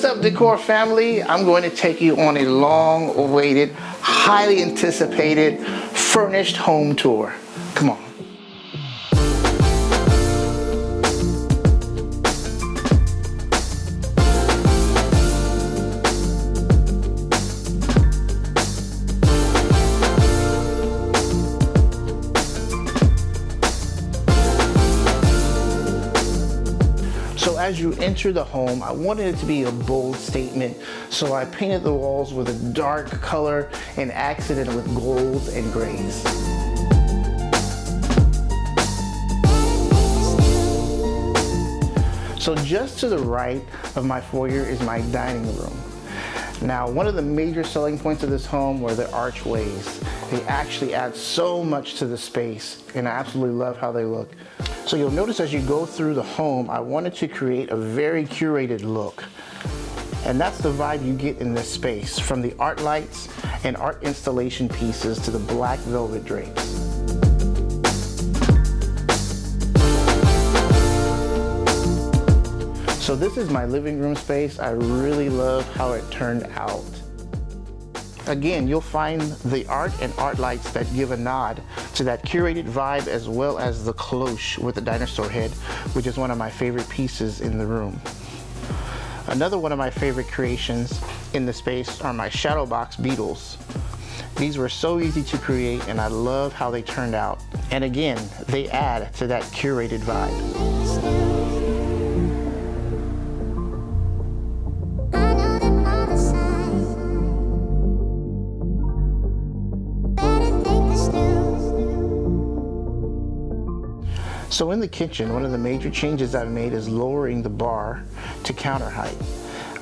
up, DeKor family? I'm going to take you on a long-awaited, highly anticipated, furnished home tour. Come on. So as you enter the home, I wanted it to be a bold statement, so I painted the walls with a dark color and accented it with golds and grays. So just to the right of my foyer is my dining room. Now, one of the major selling points of this home were the archways. They actually add so much to the space, and I absolutely love how they look. So you'll notice as you go through the home, I wanted to create a very curated look. And that's the vibe you get in this space, from the art lights and art installation pieces to the black velvet drapes. So this is my living room space. I really love how it turned out. Again, you'll find the art and art lights that give a nod to that curated vibe, as well as the cloche with the dinosaur head, which is one of my favorite pieces in the room. Another one of my favorite creations in the space are my shadow box beetles. These were so easy to create, and I love how they turned out. And again, they add to that curated vibe. So in the kitchen, one of the major changes I've made is lowering the bar to counter height.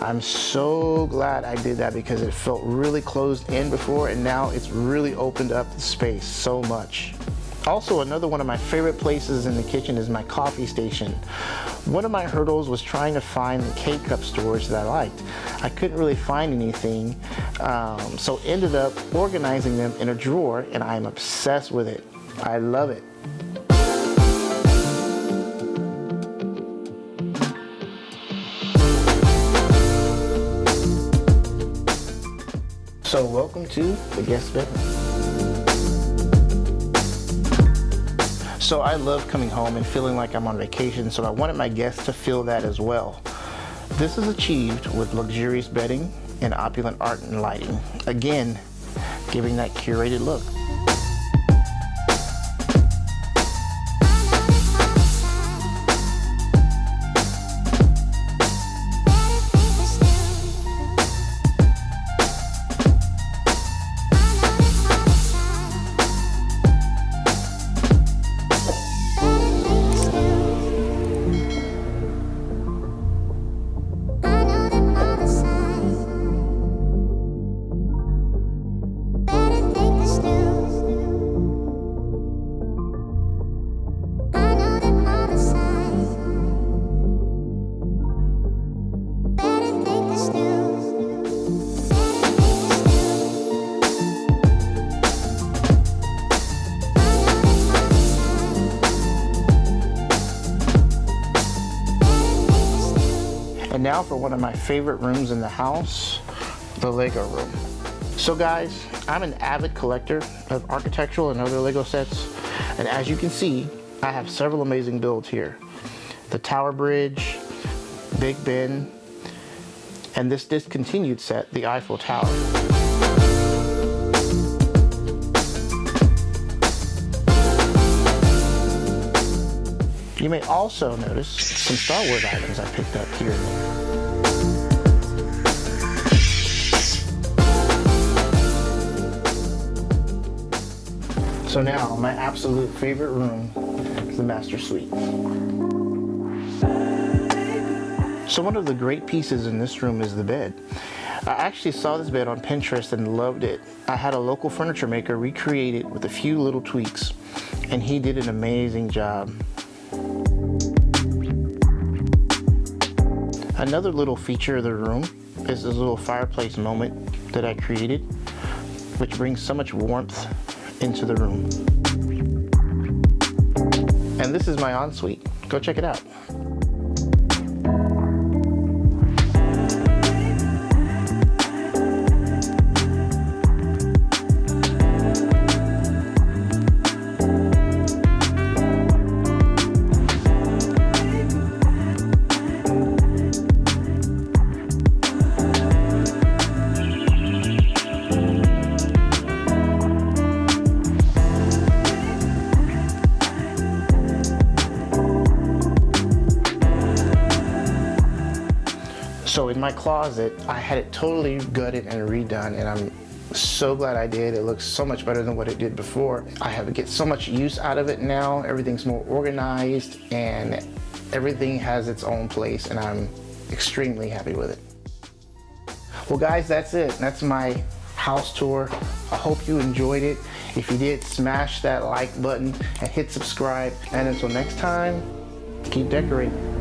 I'm so glad I did that because it felt really closed in before, and now it's really opened up the space so much. Also, another one of my favorite places in the kitchen is my coffee station. One of my hurdles was trying to find the K-cup storage that I liked. I couldn't really find anything, so ended up organizing them in a drawer, and I'm obsessed with it. I love it. So welcome to the guest bedroom. So I love coming home and feeling like I'm on vacation, so I wanted my guests to feel that as well. This is achieved with luxurious bedding and opulent art and lighting. Again, giving that curated look. And now for one of my favorite rooms in the house, the Lego room. So guys, I'm an avid collector of architectural and other Lego sets, and as you can see, I have several amazing builds here. The Tower Bridge, Big Ben, and this discontinued set, the Eiffel Tower. You may also notice some Star Wars items I picked up here and there. So now, my absolute favorite room is the master suite. So one of the great pieces in this room is the bed. I actually saw this bed on Pinterest and loved it. I had a local furniture maker recreate it with a few little tweaks, and he did an amazing job. Another little feature of the room is this little fireplace moment that I created, which brings so much warmth into the room. And this is my ensuite. Go check it out. So in my closet, I had it totally gutted and redone, and I'm so glad I did. It looks so much better than what it did before. Get so much use out of it now. Everything's more organized and everything has its own place, and I'm extremely happy with it. Well guys, that's it. That's my house tour. I hope you enjoyed it. If you did, smash that like button and hit subscribe. And until next time, keep decorating.